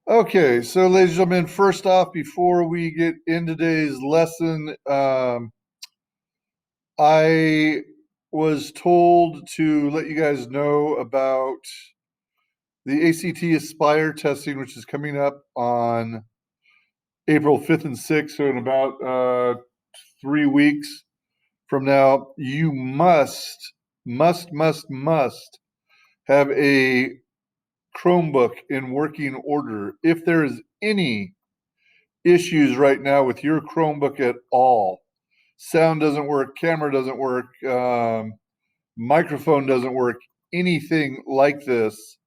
Okay, so ladies and gentlemen, first off, before we get in today's lesson, I was told to let you guys know about the ACT Aspire testing, which is coming up on April 5th and 6th, so in about 3 weeks from now. You must have a Chromebook in working order. If there is any issues right now with your Chromebook at all, sound doesn't work, camera doesn't work, microphone doesn't work, anything like this,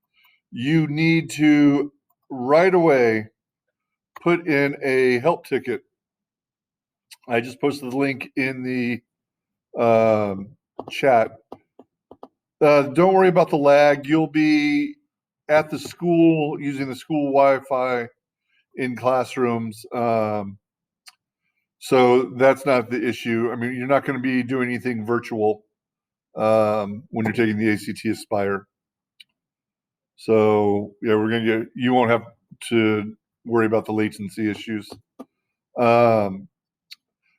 you need to right away put in a help ticket. I just posted the link in the chat. Don't worry about the lag. You'll be at the school using the school Wi-Fi in classrooms. So that's not the issue. I mean, you're not going to be doing anything virtual when you're taking the ACT Aspire. So yeah, you won't have to worry about the latency issues. Um,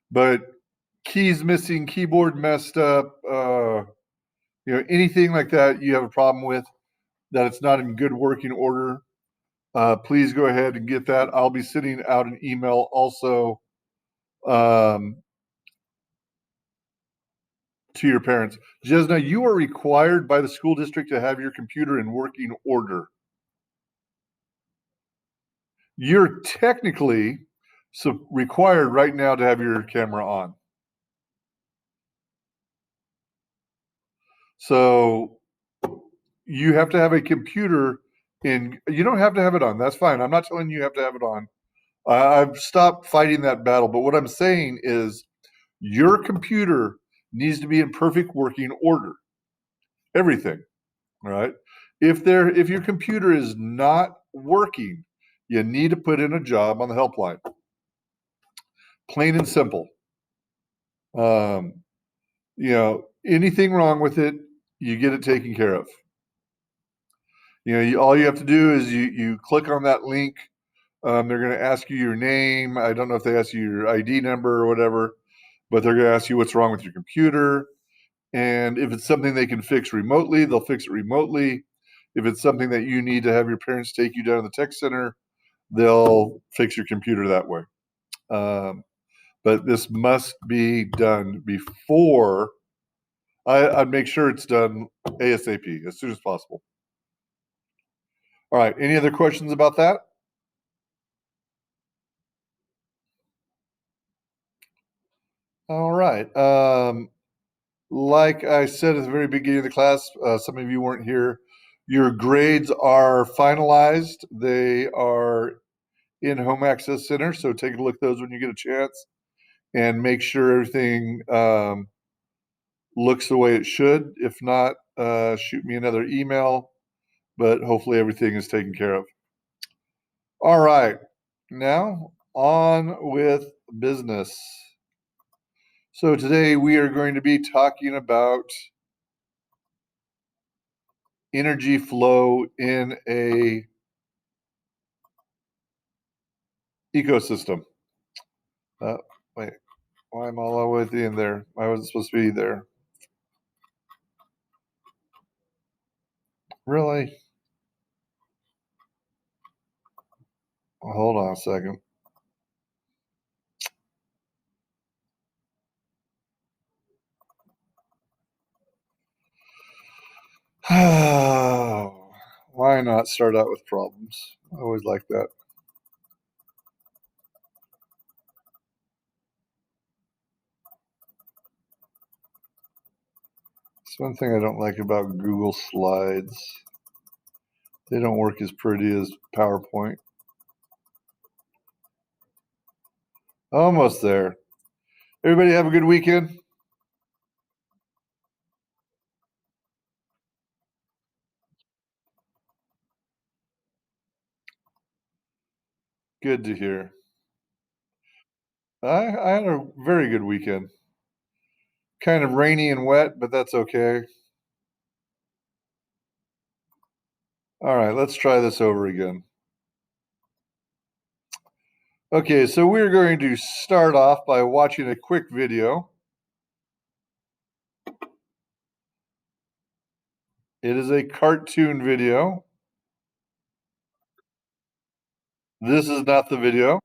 but keys missing, keyboard messed up, anything like that you have a problem with, that it's not in good working order, please go ahead and get that. I'll be sending out an email also um, to your parents. Jesna, you are required by the school district to have your computer in working order. You're technically required right now to have your camera on. So you have to have a computer in. You don't have to have it on. That's fine. I'm not telling you have to have it on. I've stopped fighting that battle. But what I'm saying is your computer needs to be in perfect working order. Everything. All right. If your computer is not working, you need to put in a job on the helpline. Plain and simple. Um, anything wrong with it, you get it taken care of. All you have to do is you click on that link. They're going to ask you your name. I don't know if they ask you your ID number or whatever, but they're going to ask you what's wrong with your computer. And if it's something they can fix remotely, they'll fix it remotely. If it's something that you need to have your parents take you down to the tech center, they'll fix your computer that way. But this must be done before. I'd make sure it's done ASAP, as soon as possible. All right. Any other questions about that? All right. Like I said at the very beginning of the class, some of you weren't here. Your grades are finalized. They are in Home Access Center, so take a look at those when you get a chance and make sure everything looks the way it should. If not, shoot me another email, but hopefully everything is taken care of. All right. Now, on with business. So today we are going to be talking about energy flow in a ecosystem. Wait, why am I all the way at the end there? Why was it supposed to be there? Really? Hold on a second. Why not start out with problems? I always like that. It's one thing I don't like about Google Slides. They don't work as pretty as PowerPoint. Almost there. Everybody have a good weekend. Good to hear. I had a very good weekend. Kind of rainy and wet, but that's okay. All right, let's try this over again. Okay, so we're going to start off by watching a quick video. It is a cartoon video. This is not the video.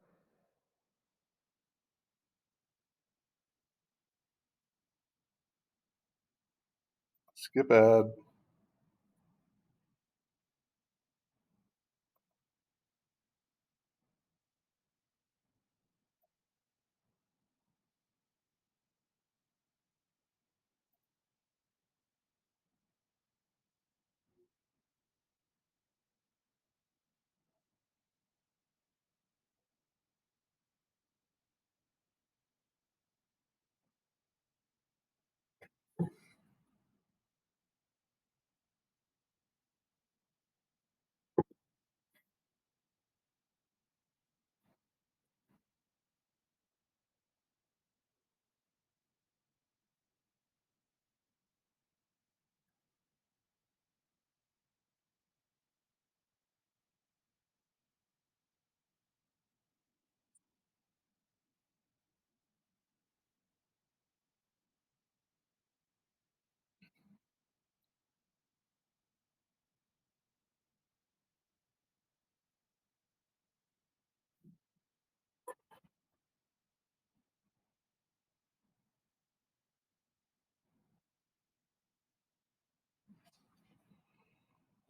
Skip ad.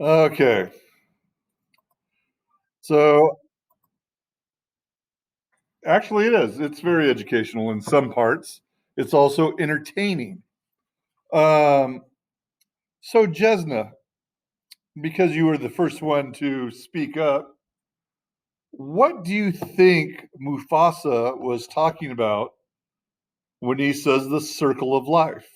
Okay, so actually, it is. It's very educational in some parts. It's also entertaining. Um, so, Jesna, because you were the first one to speak up, what do you think Mufasa was talking about when he says the circle of life?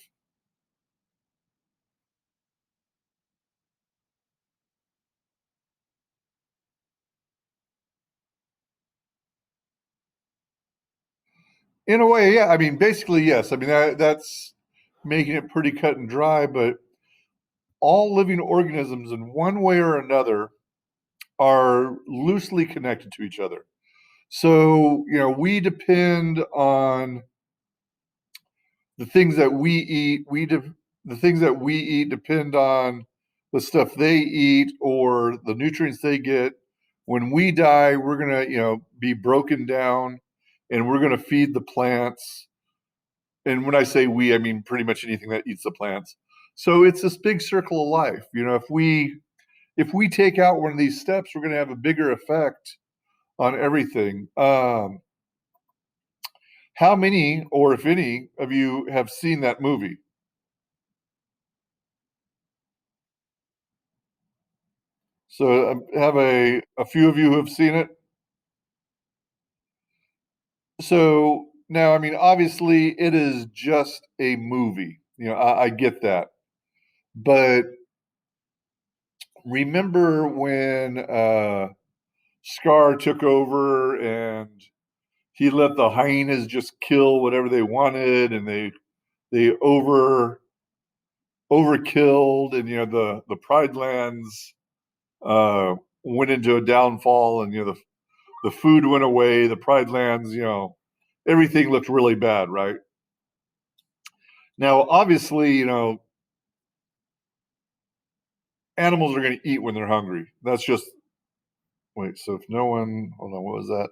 In a way, yeah. I mean, basically, yes. I mean, that's making it pretty cut and dry, but all living organisms, in one way or another, are loosely connected to each other. So, we depend on the things that we eat. The things that we eat depend on the stuff they eat or the nutrients they get. When we die, we're gonna, be broken down, and we're gonna feed the plants. And when I say we, I mean pretty much anything that eats the plants. So it's this big circle of life. If we take out one of these steps, we're going to have a bigger effect on everything. How many, or if any, of you have seen that movie? So have a few of you who have seen it. So now, I mean, obviously, it is just a movie. I get that, but remember when Scar took over and he let the hyenas just kill whatever they wanted, and they overkilled, and the Pride Lands uh, went into a downfall, and the food went away. The Pride Lands, everything looked really bad, right? Now, obviously, animals are going to eat when they're hungry. That's just wait. So if no one, hold on, what was that?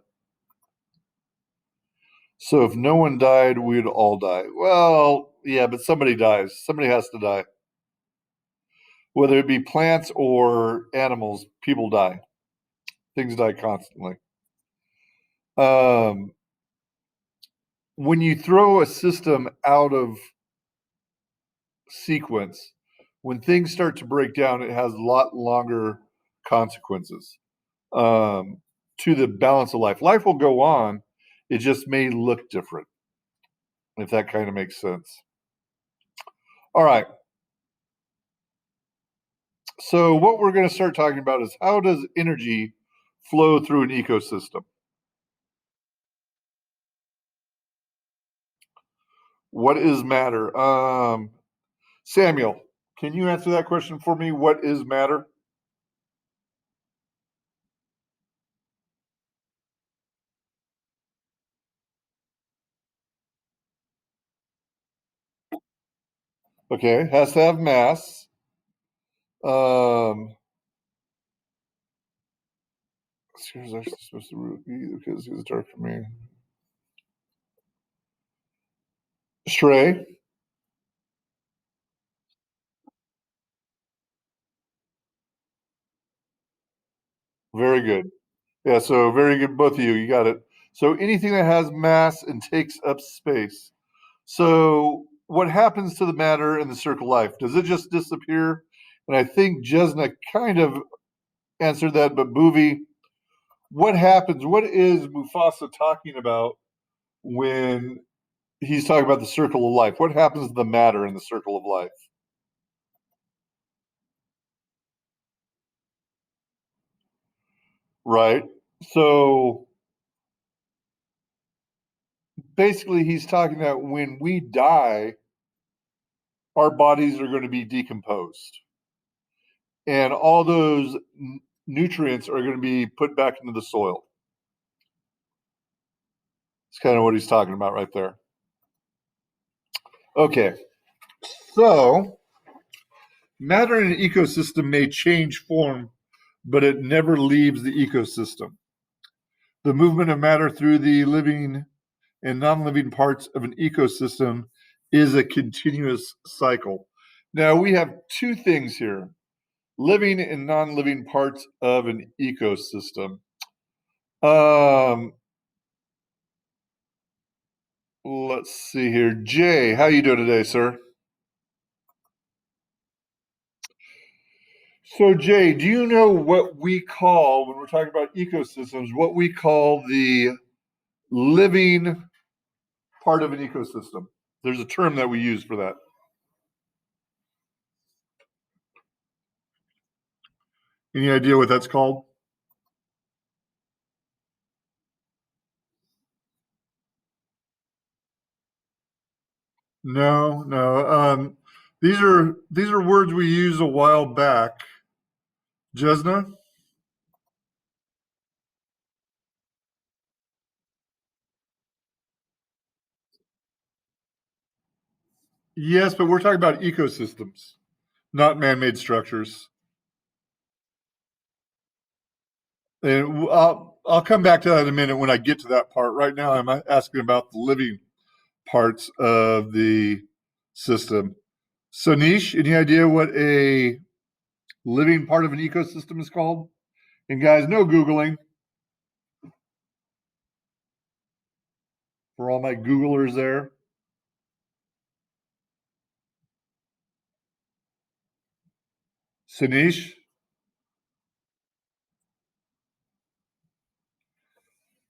So if no one died, we'd all die. Well, yeah, but somebody dies. Somebody has to die. Whether it be plants or animals, people die. Things die constantly. Um, when you throw a system out of sequence, when things start to break down, it has a lot longer consequences to the balance of life. Life will go on, it just may look different, if that kind of makes sense. All right. So, what we're going to start talking about is how does energy flow through an ecosystem? What is matter? Samuel, can you answer that question for me? What is matter? Okay, has to have mass. Um, Here's actually supposed to be because he's dark for me. Stray, very good. Yeah, so very good, both of you. You got it. So anything that has mass and takes up space. So what happens to the matter in the circle of life? Does it just disappear? And I think Jesna kind of answered that, but Boovi, what happens? What is Mufasa talking about when he's talking about the circle of life? What happens to the matter in the circle of life? Right? So basically, he's talking about when we die, our bodies are going to be decomposed. And all those nutrients are going to be put back into the soil. It's kind of what he's talking about right there. Okay, so matter in an ecosystem may change form, but it never leaves the ecosystem. The movement of matter through the living and non living parts of an ecosystem is a continuous cycle. Now, we have two things here: living and non living parts of an ecosystem. Um, let's see here. Jay, how you doing today, sir? So, Jay, do you know what we call, when we're talking about ecosystems, what we call the living part of an ecosystem? There's a term that we use for that. Any idea what that's called? No, no. These are words we used a while back. Jesna? Yes, but we're talking about ecosystems, not man-made structures. And I'll come back to that in a minute when I get to that part. Right now, I'm asking about the living parts of the system. So, Nish, any idea what a living part of an ecosystem is called? And guys, no Googling for all my Googlers there. Sanish,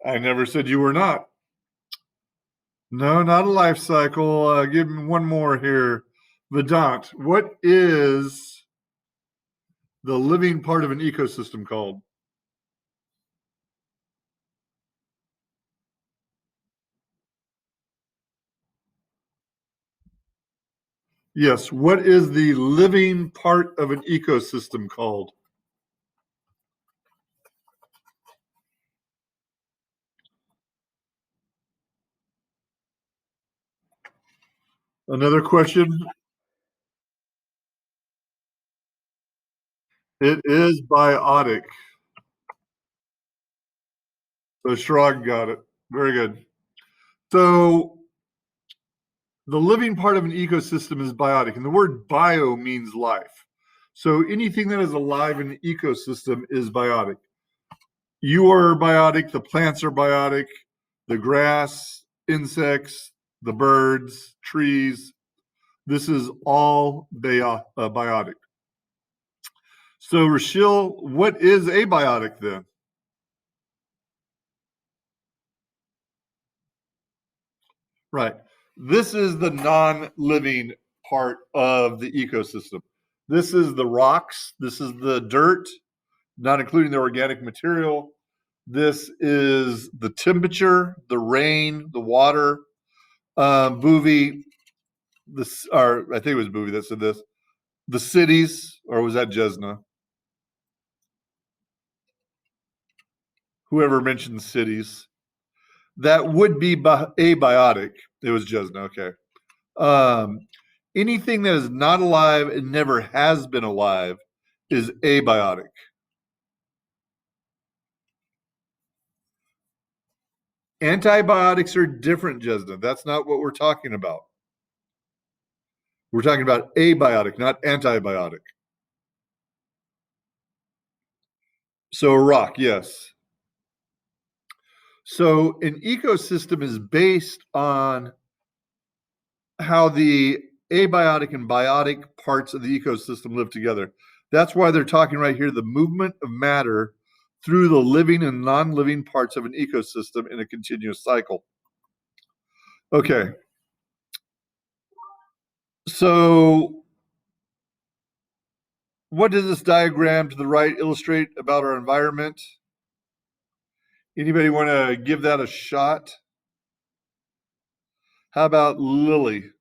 I never said you were not. No, not a life cycle. Give me one more here. Vedant, what is the living part of an ecosystem called? Yes, what is the living part of an ecosystem called? Another question. It is biotic. So Shrog got it. Very good. So the living part of an ecosystem is biotic, and the word bio means life. So anything that is alive in an ecosystem is biotic. You are biotic, the plants are biotic, the grass, insects, the birds, trees. This is all biotic. So, Rachel, what is abiotic then? Right. This is the non living part of the ecosystem. This is the rocks, this is the dirt, not including the organic material. This is the temperature, the rain, the water. Boovi, this, or I think it was Boovi that said this. The cities, or was that Jesna? Whoever mentioned cities, that would be abiotic. It was Jesna. Okay. Um, Anything that is not alive and never has been alive is abiotic. Antibiotics are different, Jesna. That's not what we're talking about. We're talking about abiotic, not antibiotic. So a rock, yes. So an ecosystem is based on how the abiotic and biotic parts of the ecosystem live together. That's why they're talking right here the movement of matter through the living and non living parts of an ecosystem in a continuous cycle. Okay. So, what does this diagram to the right illustrate about our environment? Anybody want to give that a shot? How about Lily?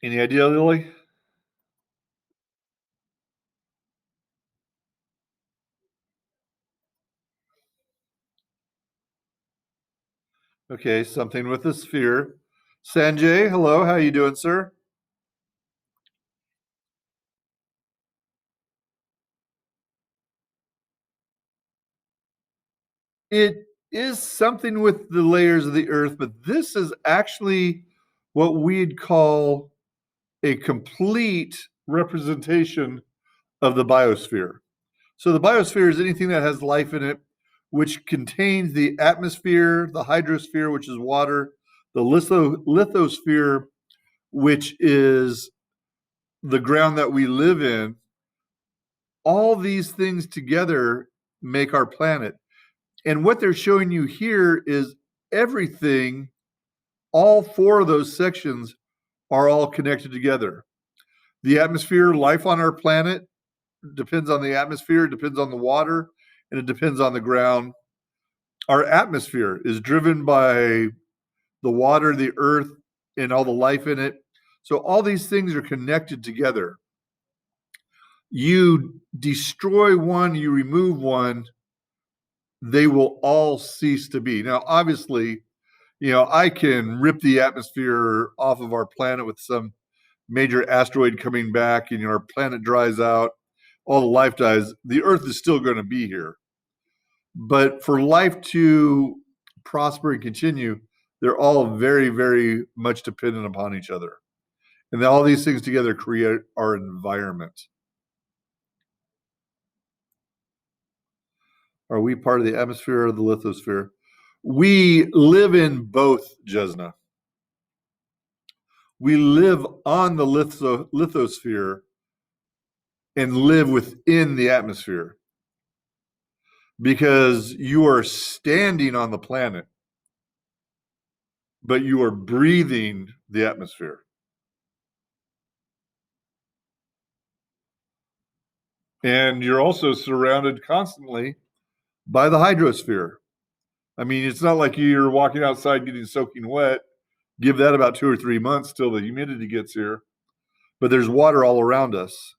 Any idea, Lily? Okay, something with a sphere. Sanjay, hello. How you doing, sir? It is something with the layers of the earth, but this is actually what we'd call a complete representation of the biosphere. So the biosphere is anything that has life in it, which contains the atmosphere, the hydrosphere, which is water, the lithosphere, which is the ground that we live in. All these things together make our planet. And what they're showing you here is everything, all four of those sections are all connected together. The atmosphere, life on our planet depends on the atmosphere, it depends on the water, and it depends on the ground. Our atmosphere is driven by the water, the earth, and all the life in it. So all these things are connected together. You destroy one, you remove one, they will all cease to be. Now, obviously, I can rip the atmosphere off of our planet with some major asteroid coming back, and our planet dries out, all the life dies. The Earth is still going to be here. But for life to prosper and continue, they're all very, very much dependent upon each other. And all these things together create our environment. Are we part of the atmosphere or the lithosphere? We live in both, Jesna. We live on the lithosphere and live within the atmosphere because you are standing on the planet, but you are breathing the atmosphere. And you're also surrounded constantly by the hydrosphere. I mean, it's not like you're walking outside getting soaking wet. Give that about 2 or 3 months till the humidity gets here. But there's water all around us.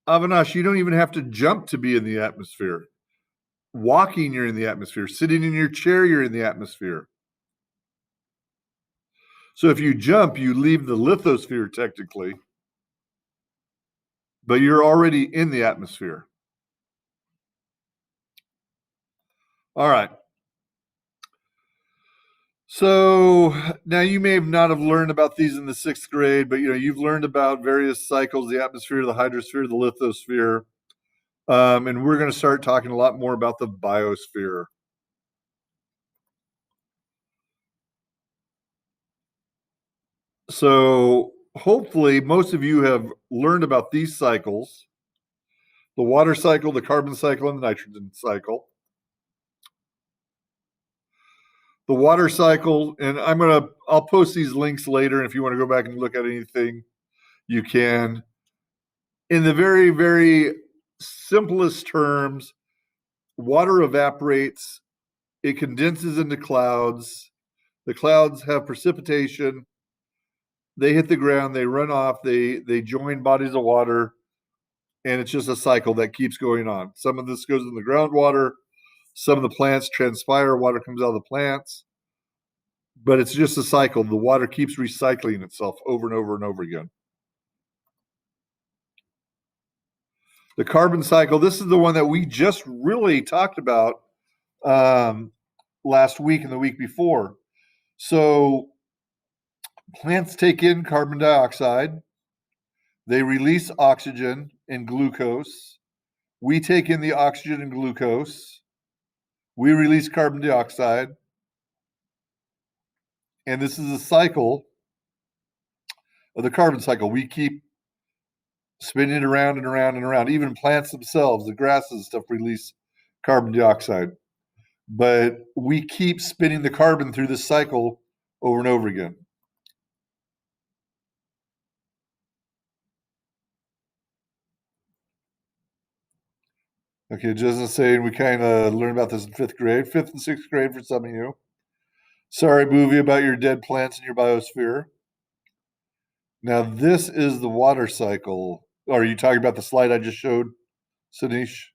Avinash, you don't even have to jump to be in the atmosphere. Walking, you're in the atmosphere. Sitting in your chair, you're in the atmosphere. So if you jump, you leave the lithosphere technically, but you're already in the atmosphere. All right. So now you may have not have learned about these in the 6th grade, but you've learned about various cycles: the atmosphere, the hydrosphere, the lithosphere, and we're going to start talking a lot more about the biosphere. So hopefully, most of you have learned about these cycles: the water cycle, the carbon cycle, and the nitrogen cycle. The water cycle, and I'll post these links later. And if you want to go back and look at anything, you can. In the very, very simplest terms, water evaporates, it condenses into clouds. The clouds have precipitation. They hit the ground, they run off, they join bodies of water, and it's just a cycle that keeps going on. Some of this goes in the groundwater, some of the plants transpire, water comes out of the plants, but it's just a cycle. The water keeps recycling itself over and over and over again. The carbon cycle, this is the one that we just really talked about um, last week and the week before. So plants take in carbon dioxide, they release oxygen and glucose. We take in the oxygen and glucose. We release carbon dioxide. And this is a cycle of the carbon cycle. We keep spinning it around and around and around. Even plants themselves, the grasses and stuff, release carbon dioxide. But we keep spinning the carbon through this cycle over and over again. Okay, just as saying, we kind of learned about this in fifth grade, fifth and sixth grade for some of you. Sorry, movie about your dead plants in your biosphere. Now, this is the water cycle. Are you talking about the slide I just showed, Sanish?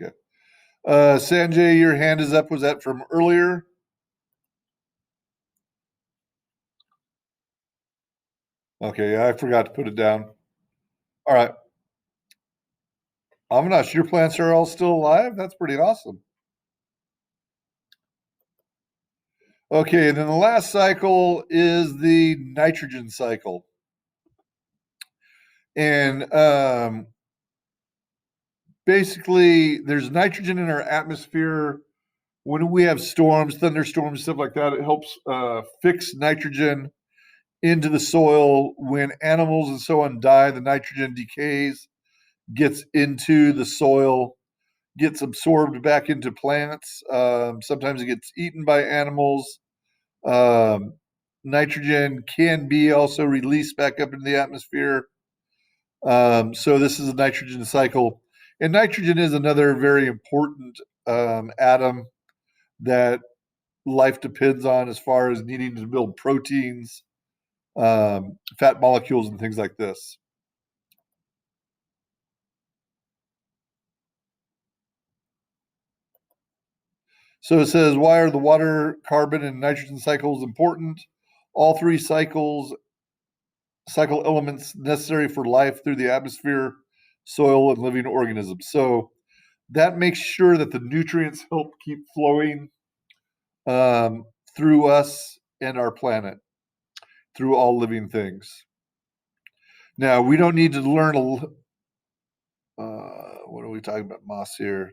Okay. Sanjay, your hand is up. Was that from earlier? Okay, I forgot to put it down. All right. Avinash, your plants are all still alive? That's pretty awesome. Okay, and then the last cycle is the nitrogen cycle. And basically, there's nitrogen in our atmosphere. When we have storms, thunderstorms, stuff like that, it helps fix nitrogen into the soil. When animals and so on die, the nitrogen decays, gets into the soil, gets absorbed back into plants. Sometimes it gets eaten by animals. Um, Nitrogen can be also released back up into the atmosphere. So this is a nitrogen cycle. And nitrogen is another very important atom that life depends on as far as needing to build proteins, fat molecules, and things like this. So it says, why are the water, carbon, and nitrogen cycles important? All three cycle elements necessary for life through the atmosphere, soil, and living organisms. So that makes sure that the nutrients help keep flowing um, through us and our planet, through all living things. Now, we don't need to learn what are we talking about, Moss here?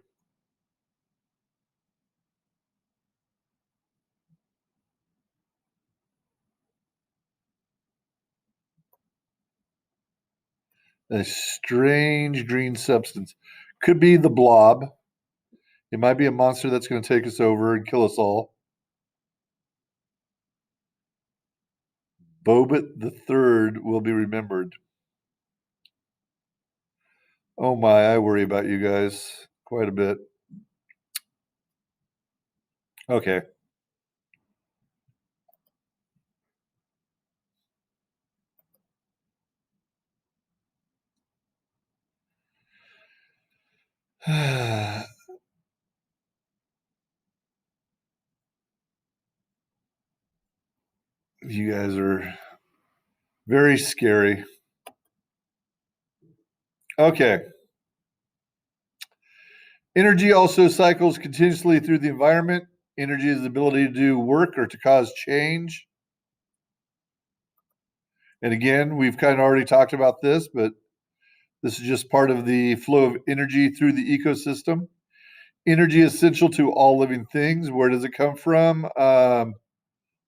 A strange green substance. Could be the blob. It might be a monster that's going to take us over and kill us all. Bobit the Third will be remembered. Oh my, I worry about you guys quite a bit. Okay. You guys are very scary. Okay. Energy also cycles continuously through the environment. Energy is the ability to do work or to cause change. And again, we've kind of already talked about this, but this is just part of the flow of energy through the ecosystem. Energy is essential to all living things. Where does it come from?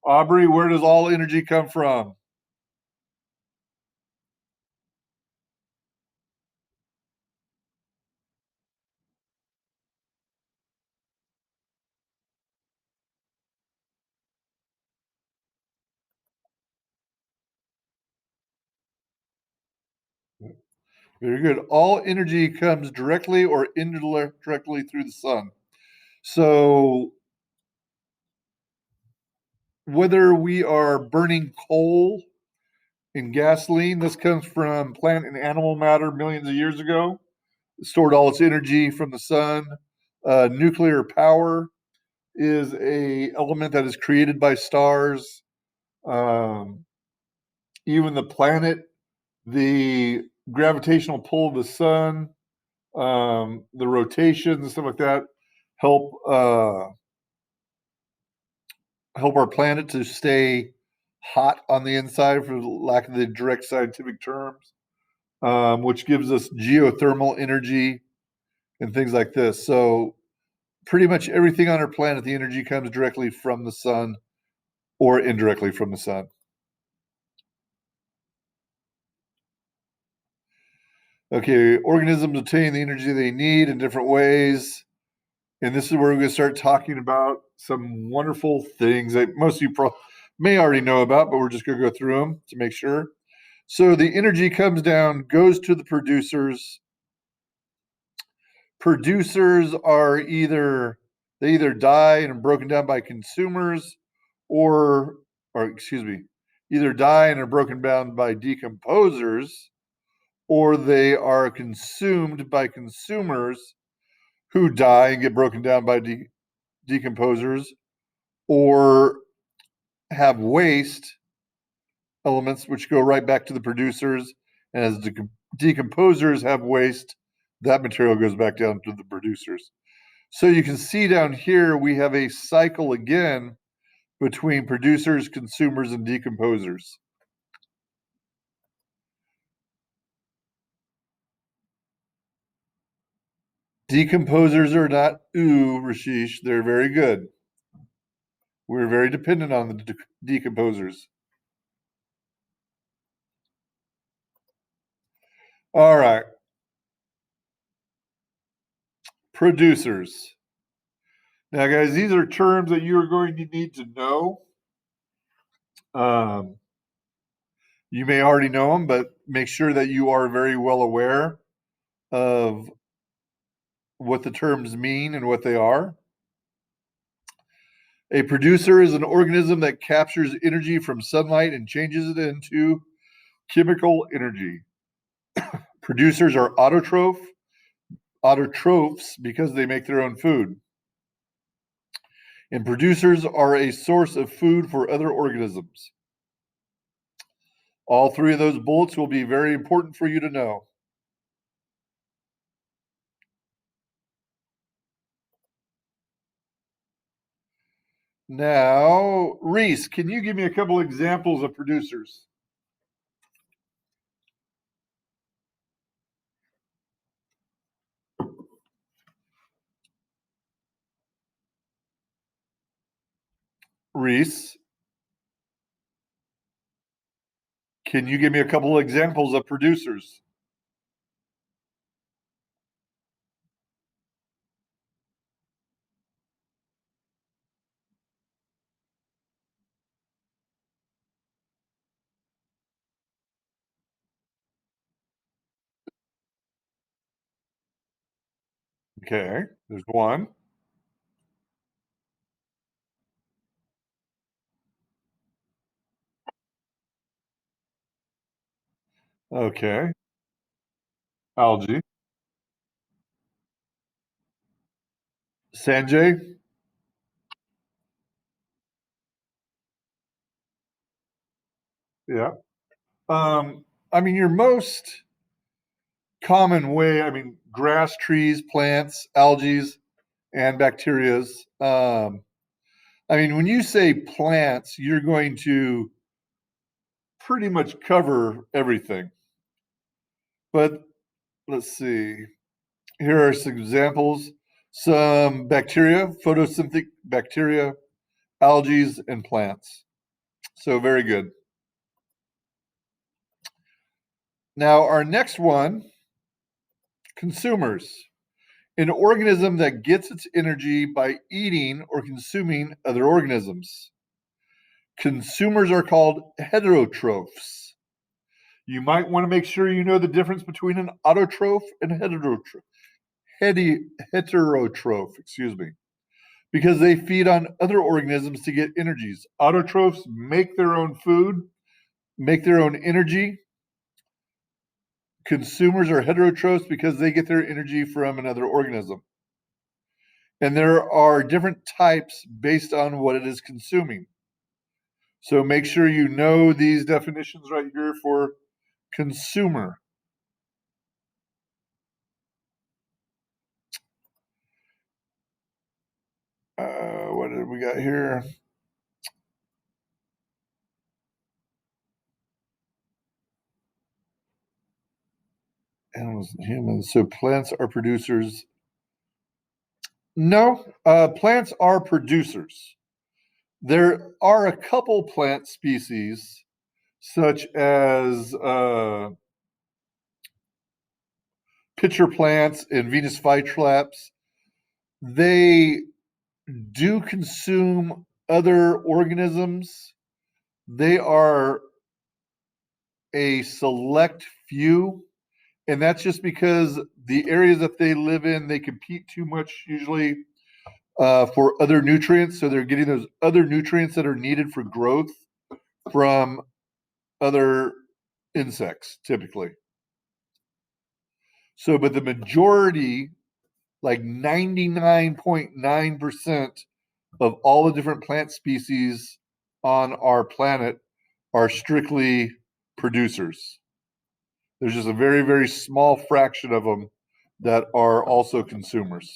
Aubrey, where does all energy come from? Very good. All energy comes directly or indirectly through the sun. So whether we are burning coal and gasoline, this comes from plant and animal matter millions of years ago. It stored all its energy from the sun. Nuclear power is a element that is created by stars. Um, Even the planet, the gravitational pull of the sun, the rotation and stuff like that help help our planet to stay hot on the inside, for lack of the direct scientific terms, which gives us geothermal energy and things like this. So pretty much everything on our planet, the energy comes directly from the sun or indirectly from the sun. Okay, organisms obtain the energy they need in different ways. And this is where we're going to start talking about some wonderful things that most of you may already know about, but we're just going to go through them to make sure. So the energy comes down, goes to the producers. Producers are either die and are broken down by consumers, or excuse me, either die and are broken down by decomposers, or they are consumed by consumers who die and get broken down by decomposers, or have waste elements which go right back to the producers. And as decomposers have waste, that material goes back down to the producers. So you can see down here, we have a cycle again between producers, consumers, and decomposers. Decomposers are not ooh, Rashish. They're very good. We're very dependent on the decomposers. All right. Producers. Now, guys, these are terms that you are going to need to know. Um, you may already know them, but make sure that you are very well aware of what the terms mean and what they are. A producer is an organism that captures energy from sunlight and changes it into chemical energy. Producers are autotrophs because they make their own food. And producers are a source of food for other organisms. All three of those bullets will be very important for you to know. Now, Reese, can you give me a couple examples of producers? Reese, can you give me a couple examples of producers? Okay, there's one. Okay, algae. Sanjay? Yeah. Um, I mean, your most common way, I mean, grass, trees, plants, algae, and bacterias. I mean, when you say plants, you're going to pretty much cover everything. But let's see. Here are some examples. Some bacteria, photosynthetic bacteria, algae, and plants. So very good. Now, our next one, consumers. An organism that gets its energy by eating or consuming other organisms. Consumers are called heterotrophs. You might want to make sure you know the difference between an autotroph and heterotroph, excuse me, because they feed on other organisms to get energies. Autotrophs make their own food, make their own energy. Consumers are heterotrophs because they get their energy from another organism. And there are different types based on what it is consuming. So make sure you know these definitions right here for consumer. What did we got here? Animals and humans. So plants are producers. No, plants are producers. There are a couple plant species, such as pitcher plants and Venus flytraps. They do consume other organisms. They are a select few, and that's just because the areas that they live in, they compete too much usually for other nutrients. So they're getting those other nutrients that are needed for growth from other insects, typically. So, but the majority, like 99.9% of all the different plant species on our planet are strictly producers. There's just a very, very small fraction of them that are also consumers.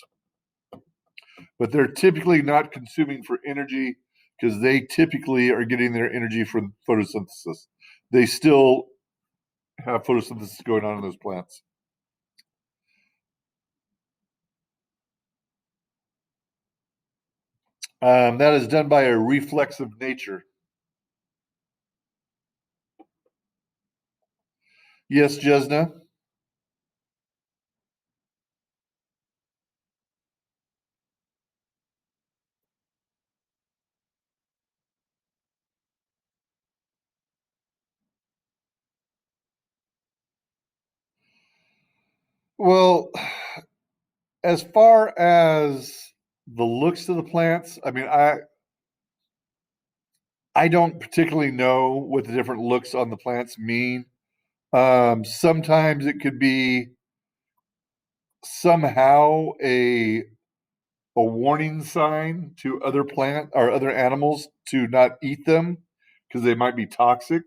But they're typically not consuming for energy because they typically are getting their energy from photosynthesis. They still have photosynthesis going on in those plants. That is done by a reflex of nature. Yes, Jesna. Well, as far as the looks of the plants, I mean, I don't particularly know what the different looks on the plants mean. Sometimes it could be somehow a warning sign to other plant or other animals to not eat them because they might be toxic,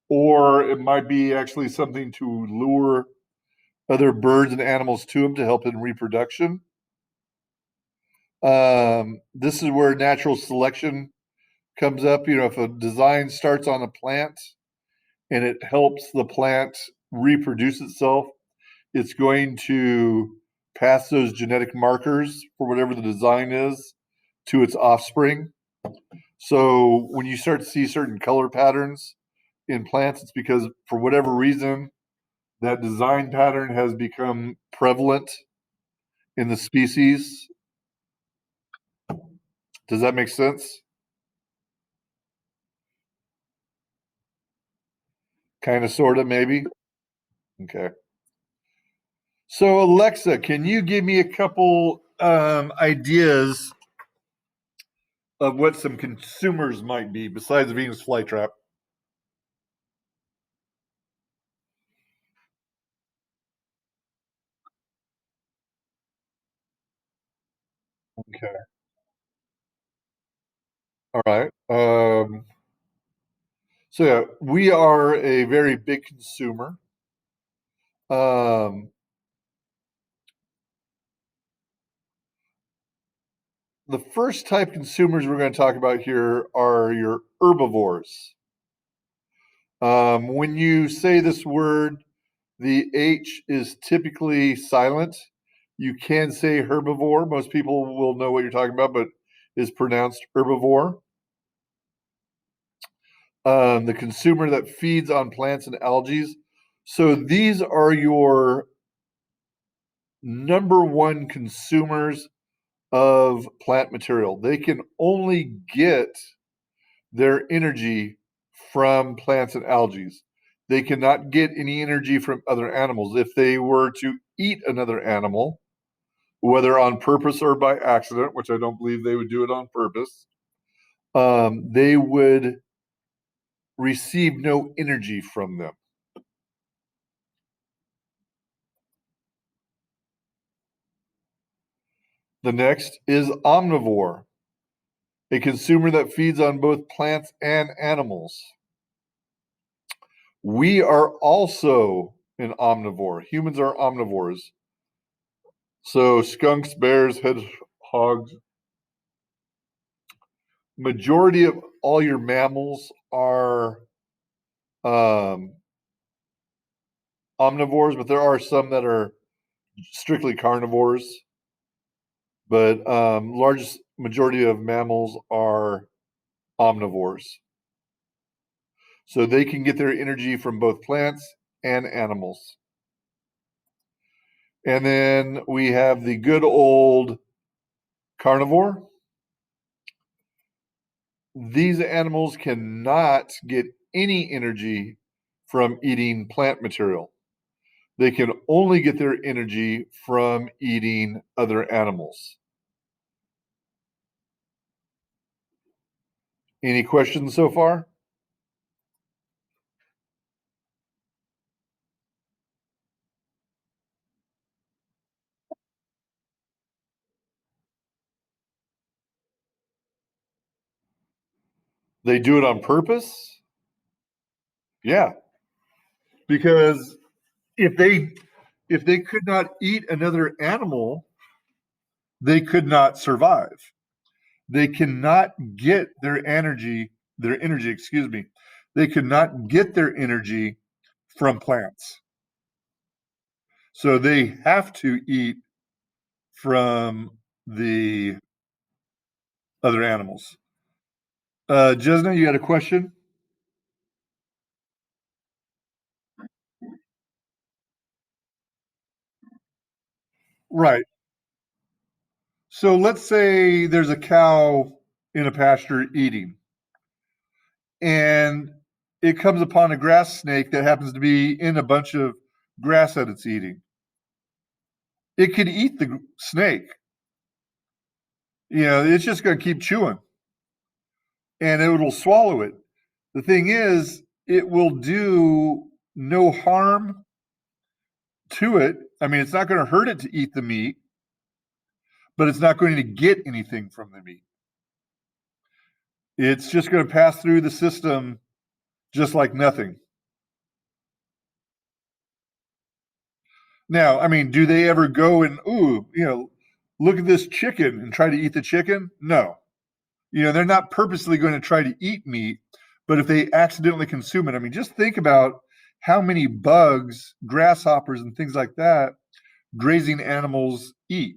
or it might be actually something to lure other birds and animals to them to help in reproduction. This is where natural selection comes up. You know, if a design starts on a plant and it helps the plant reproduce itself, it's going to pass those genetic markers for whatever the design is to its offspring. So when you start to see certain color patterns in plants, it's because for whatever reason, that design pattern has become prevalent in the species. Does that make sense? Kind of, sort of, maybe. Okay. So, Alexa, can you give me a couple ideas of what some consumers might be besides the Venus flytrap? Okay. All right. So, yeah, we are a very big consumer. Um, the first type consumers we're going to talk about here are your herbivores. When you say this word, the H is typically silent. You can say herbivore. Most people will know what you're talking about, but is pronounced herbivore. The consumer that feeds on plants and algae. So these are your number one consumers of plant material. They can only get their energy from plants and algae. They cannot get any energy from other animals. If they were to eat another animal, whether on purpose or by accident, which I don't believe they would do it on purpose, they would receive no energy from them. The next is omnivore, a consumer that feeds on both plants and animals. We are also an omnivore. Humans are omnivores. So skunks, bears, hedgehogs, majority of all your mammals are um, omnivores, but there are some that are strictly carnivores. But largest majority of mammals are omnivores. So they can get their energy from both plants and animals. And then we have the good old carnivore. These animals cannot get any energy from eating plant material. They can only get their energy from eating other animals. Any questions so far? They do it on purpose? Yeah, because if they could not eat another animal, they could not survive. They cannot get their energy, excuse me. They could not get their energy from plants. So they have to eat from the other animals. Jesna, you had a question? Right. So let's say there's a cow in a pasture eating, and it comes upon a grass snake that happens to be in a bunch of grass that it's eating. It could eat the snake. It's just going to keep chewing and it will swallow it. The thing is, it will do no harm to it. I mean, it's not going to hurt it to eat the meat, but it's not going to get anything from the meat. It's just going to pass through the system just like nothing. Now, I mean, do they ever go and, look at this chicken and try to eat the chicken? No. They're not purposely going to try to eat meat, but if they accidentally consume it, I mean, just think about how many bugs, grasshoppers, and things like that grazing animals eat.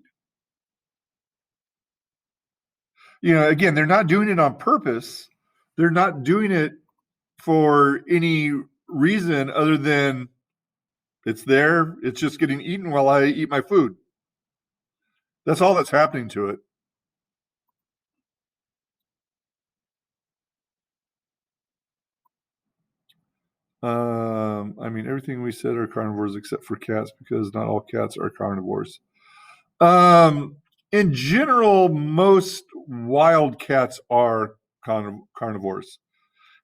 Again, they're not doing it on purpose. They're not doing it for any reason other than it's there, it's just getting eaten while I eat my food. That's all that's happening to it. I mean, everything we said are carnivores except for cats because not all cats are carnivores. In general, most wild cats are carnivores.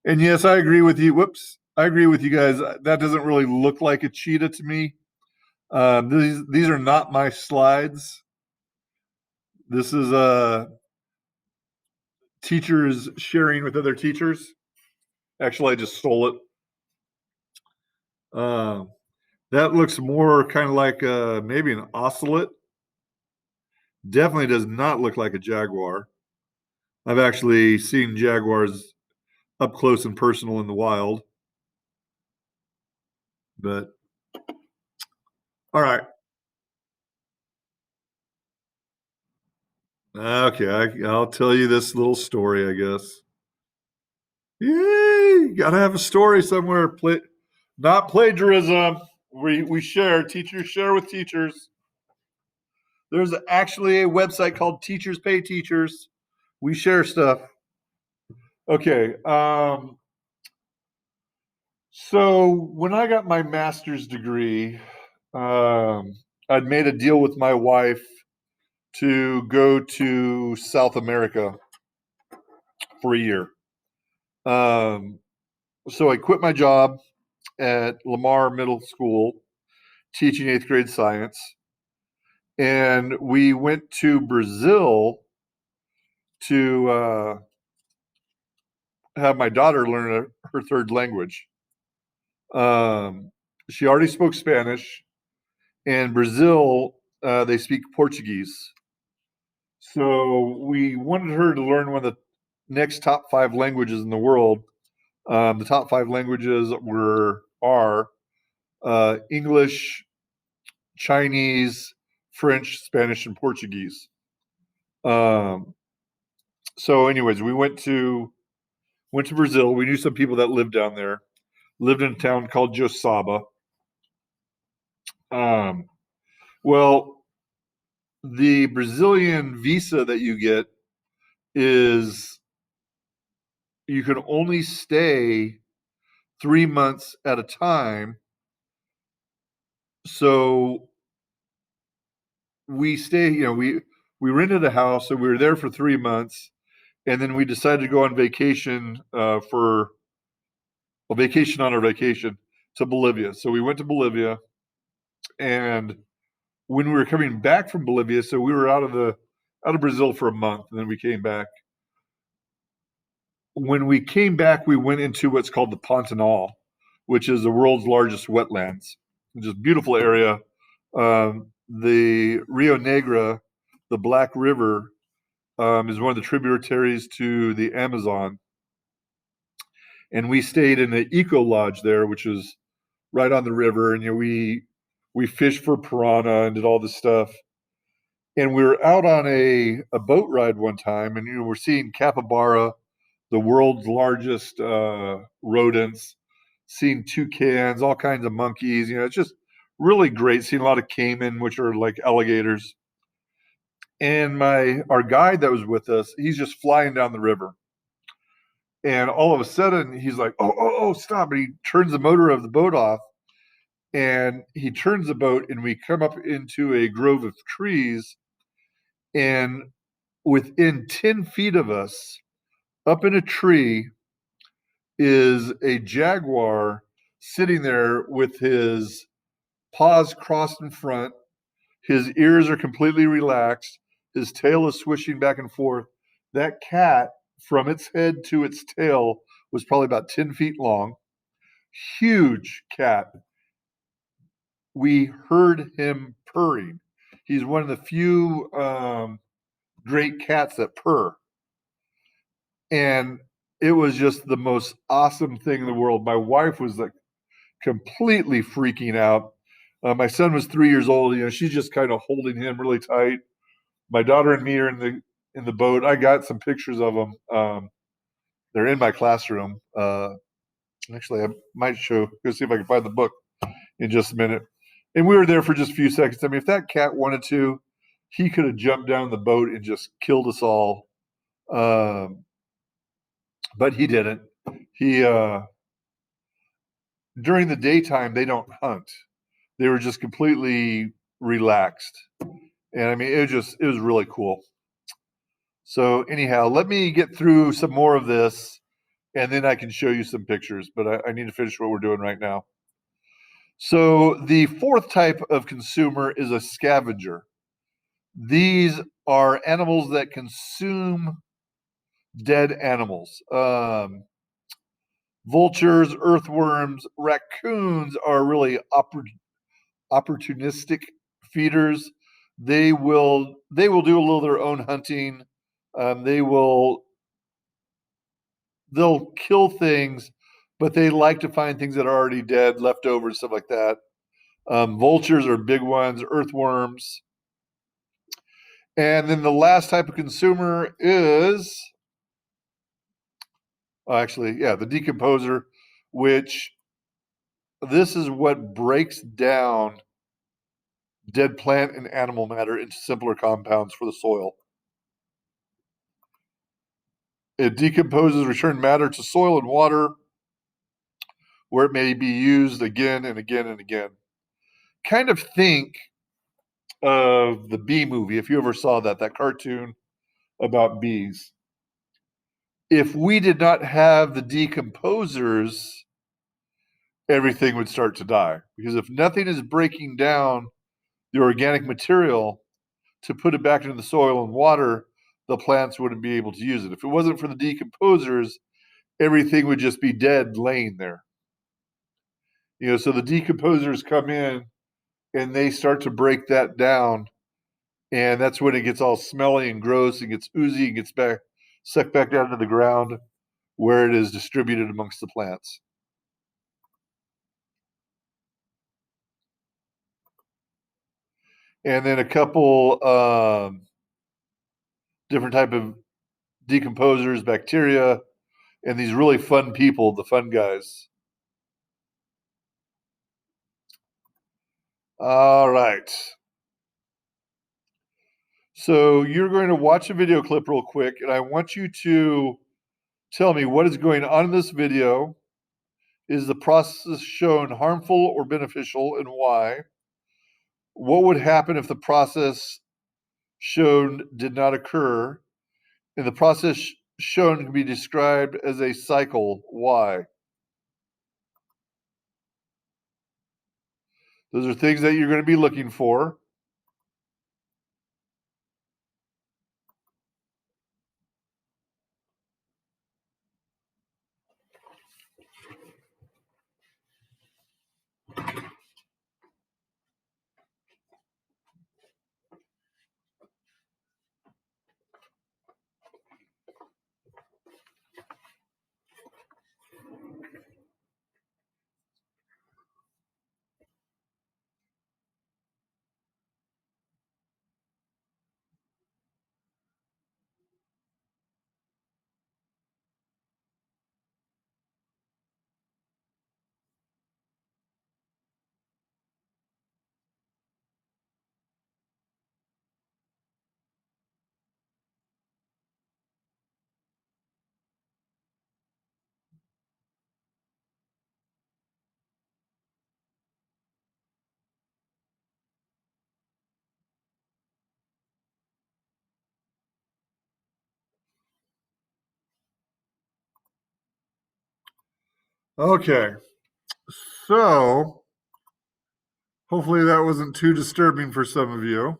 And yes, I agree with you. Whoops. I agree with you guys. That doesn't really look like a cheetah to me. These are not my slides. This is teachers sharing with other teachers. Actually, I just stole it. Uh, that looks more kind of like maybe an ocelot. Definitely does not look like a jaguar. I've actually seen jaguars up close and personal in the wild. But all right. Okay, I'll tell you this little story, I guess. Yay! Gotta have a story somewhere. Not plagiarism. We share. Teachers share with teachers. There's actually a website called Teachers Pay Teachers. We share stuff. Okay. So when I got my master's degree, I'd made a deal with my wife to go to South America for a year. Um, so I quit my job at Lamar Middle School, teaching eighth grade science, and we went to Brazil to have my daughter learn her third language. Um, she already spoke Spanish, and Brazil they speak Portuguese. So we wanted her to learn one of the next top five languages in the world. The top five languages are English, Chinese, French, Spanish, and Portuguese. Um, so, anyways, we went to Brazil. We knew some people that lived down there. Lived in a town called Josaba. Um, well, the Brazilian visa that you get is you can only stay 3 months at a time. So we rented a house, so we were there for 3 months, and then we decided to go on vacation for a vacation on our vacation to Bolivia. So we went to Bolivia, and when we were coming back from Bolivia, so we were out of Brazil for a month, and then we came back. When we came back, we went into what's called the Pantanal, which is the world's largest wetlands. Just beautiful area. The Rio Negro, the Black River, is one of the tributaries to the Amazon, and we stayed in the eco lodge there, which is right on the river. And we fished for piranha and did all this stuff. And we were out on a boat ride one time, and we're seeing capybara, the world's largest rodents, seeing toucans, all kinds of monkeys. It's just really great. Seeing a lot of caiman, which are like alligators. And my our guide that was with us, he's just flying down the river. And all of a sudden, he's like, oh, stop. And he turns the motor of the boat off, and he turns the boat, and we come up into a grove of trees. And within 10 feet of us, up in a tree, is a jaguar sitting there with his paws crossed in front. His ears are completely relaxed. His tail is swishing back and forth. That cat, from its head to its tail, was probably about 10 feet long. Huge cat. We heard him purring. He's one of the few great cats that purr. And it was just the most awesome thing in the world. My wife was like completely freaking out. My son was 3 years old. She's just kind of holding him really tight. My daughter and me are in the boat. I got some pictures of them. They're in my classroom. Actually, I might go see if I can find the book in just a minute. And we were there for just a few seconds. I mean, if that cat wanted to, he could have jumped down the boat and just killed us all. But he didn't. He During the daytime they don't hunt. They were just completely relaxed, and I mean it was really cool. So anyhow, let me get through some more of this, and then I can show you some pictures. But I need to finish what we're doing right now. So the fourth type of consumer is a scavenger. These are animals that consume dead animals. Vultures, earthworms, raccoons are really opportunistic feeders. They will do a little of their own hunting. They'll kill things, but they like to find things that are already dead, leftovers, stuff like that. Vultures are big ones. Earthworms, and then the last type of consumer is actually, yeah, the decomposer, which this is what breaks down dead plant and animal matter into simpler compounds for the soil. It decomposes returned matter to soil and water where it may be used again and again and again. Kind of think of the bee movie, if you ever saw that cartoon about bees. If we did not have the decomposers, everything would start to die. Because if nothing is breaking down the organic material to put it back into the soil and water, the plants wouldn't be able to use it. If it wasn't for the decomposers, everything would just be dead laying there. So the decomposers come in and they start to break that down, and that's when it gets all smelly and gross and gets oozy and gets back sucked back down to the ground where it is distributed amongst the plants. And then a couple different type of decomposers, bacteria, and these really fun people, the fun guys. All right. So you're going to watch a video clip real quick, and I want you to tell me what is going on in this video. Is the process shown harmful or beneficial, and why? What would happen if the process shown did not occur? And the process shown can be described as a cycle. Why? Those are things that you're going to be looking for. Okay. So hopefully that wasn't too disturbing for some of you.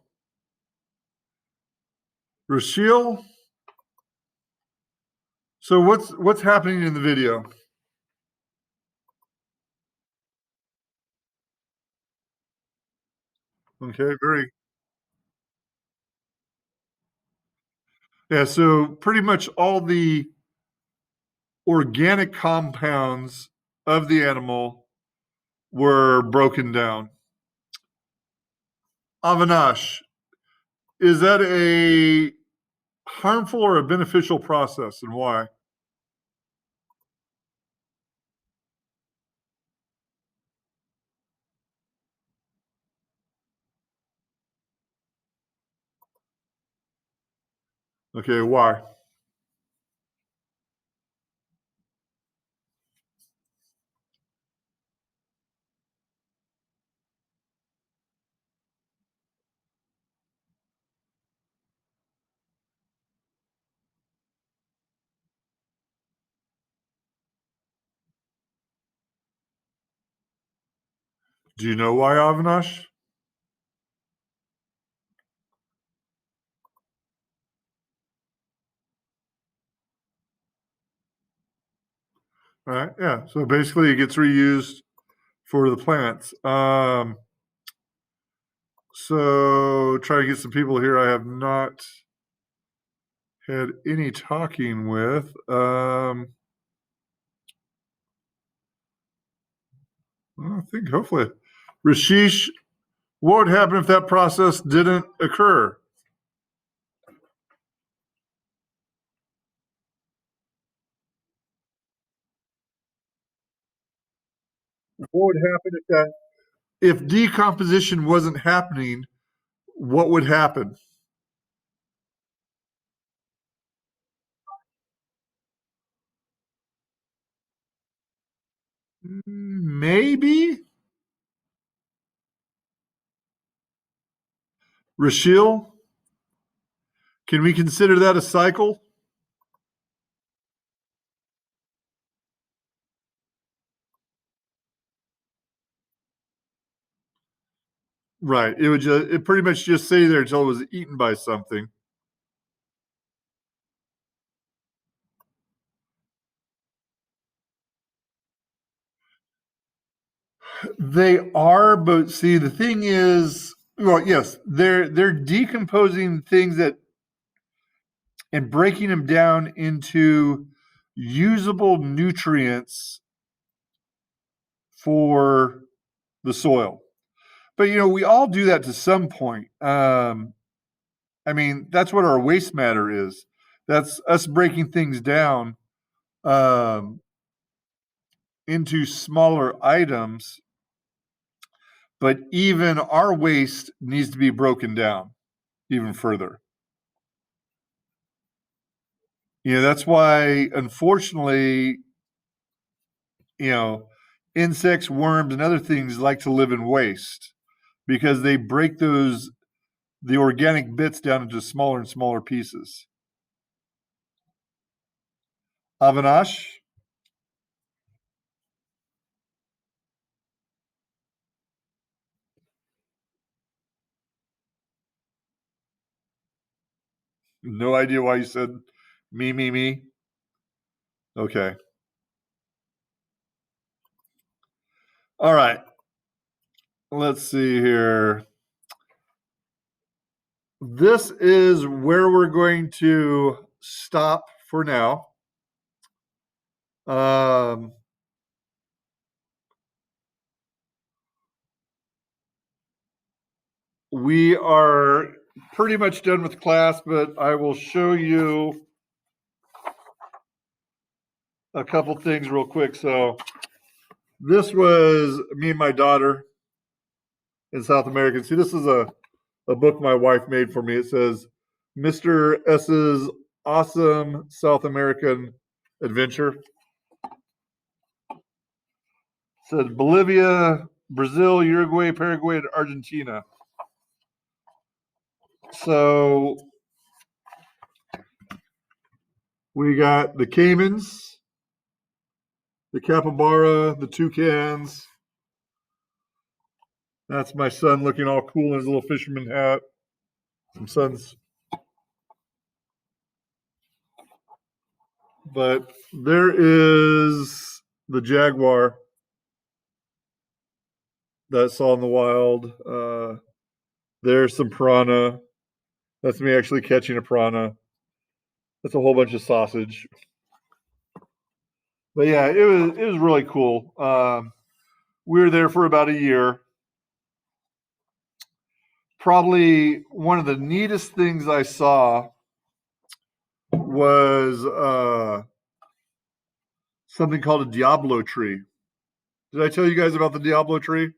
Rachel, so what's happening in the video? Okay, very yeah. So pretty much all the organic compounds of the animal were broken down. Avinash, is that a harmful or a beneficial process, and why? Okay, why? Do you know why, Avinash? Right. Yeah. So basically, it gets reused for the plants. So try to get some people here I have not had any talking with. I think hopefully, Rashish, what would happen if that process didn't occur? What would happen if decomposition wasn't happening? What would happen? Maybe. Rachel, can we consider that a cycle? Right. It pretty much just stay there until it was eaten by something. They are, but see, the thing is, well, yes, they're decomposing things that and breaking them down into usable nutrients for the soil. But we all do that to some point. I mean, that's what our waste matter is. That's us breaking things down um, into smaller items. But even our waste needs to be broken down even further. That's why, unfortunately, you know, insects, worms, and other things like to live in waste because they break the organic bits down into smaller and smaller pieces. Avinash, no idea why you said me, me, me. Okay. All right. Let's see here. This is where we're going to stop for now. Um, we are pretty much done with class, but I will show you a couple things real quick. So, this was me and my daughter in South America. See, this is a book my wife made for me. It says Mr. S's Awesome South American Adventure. It says Bolivia, Brazil, Uruguay, Paraguay, and Argentina. So we got the caimans, the capybara, the toucans. That's my son looking all cool in his little fisherman hat. Some sons. But there is the jaguar that I saw in the wild. There's some piranha. That's me actually catching a piranha. That's a whole bunch of sausage. But yeah, it was really cool. We were there for about a year. Probably one of the neatest things I saw was something called a Diablo tree. Did I tell you guys about the Diablo tree?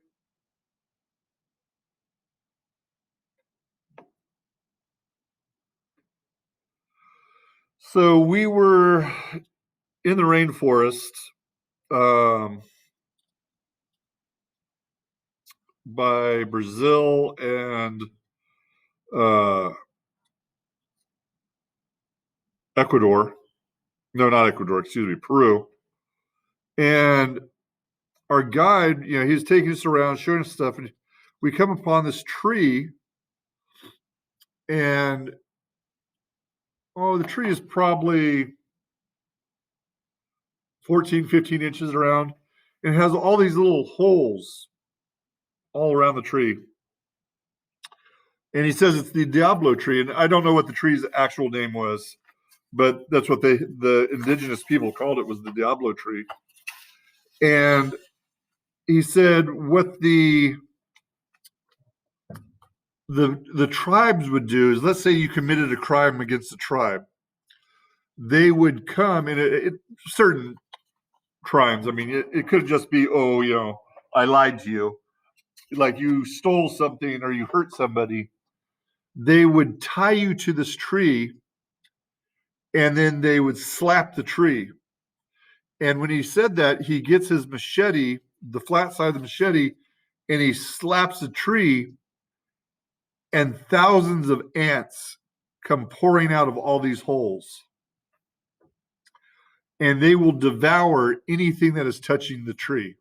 So we were in the rainforest um, by Brazil and uh, Ecuador. No, not Ecuador. Excuse me, Peru. And our guide, he was taking us around, showing us stuff, and we come upon this tree, and the tree is probably 14, 15 inches around, and it has all these little holes all around the tree. And he says it's the Diablo tree, and I don't know what the tree's actual name was, but that's what the indigenous people called it, was the Diablo tree. And he said what the tribes would do is, let's say you committed a crime against the tribe, they would come and certain crimes. I mean, it could just be, I lied to you, like you stole something or you hurt somebody. They would tie you to this tree, and then they would slap the tree, And when he said that, he gets his machete, the flat side of the machete, and he slaps a tree, and thousands of ants come pouring out of all these holes. And they will devour anything that is touching the tree.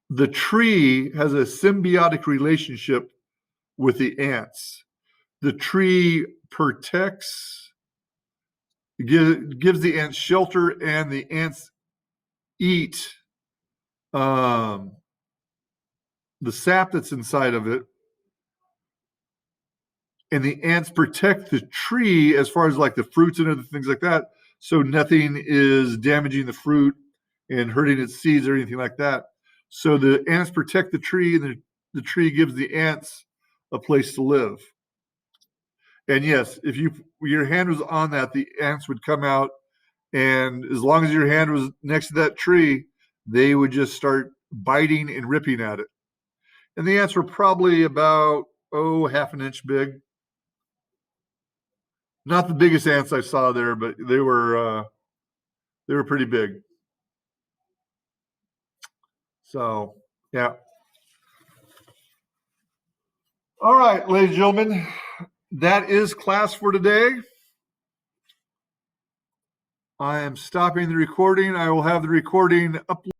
The tree has a symbiotic relationship with the ants. The tree protects, gives the ants shelter, and the ants eat the sap that's inside of it. And the ants protect the tree as far as like the fruits and other things like that. So nothing is damaging the fruit and hurting its seeds or anything like that. So the ants protect the tree, and the tree gives the ants a place to live. And yes, if your hand was on that, the ants would come out, and as long as your hand was next to that tree, they would just start biting and ripping at it. And the ants were probably about half an inch big. Not the biggest ants I saw there, but they were pretty big. So yeah. All right, ladies and gentlemen, that is class for today. I am stopping the recording. I will have the recording uploaded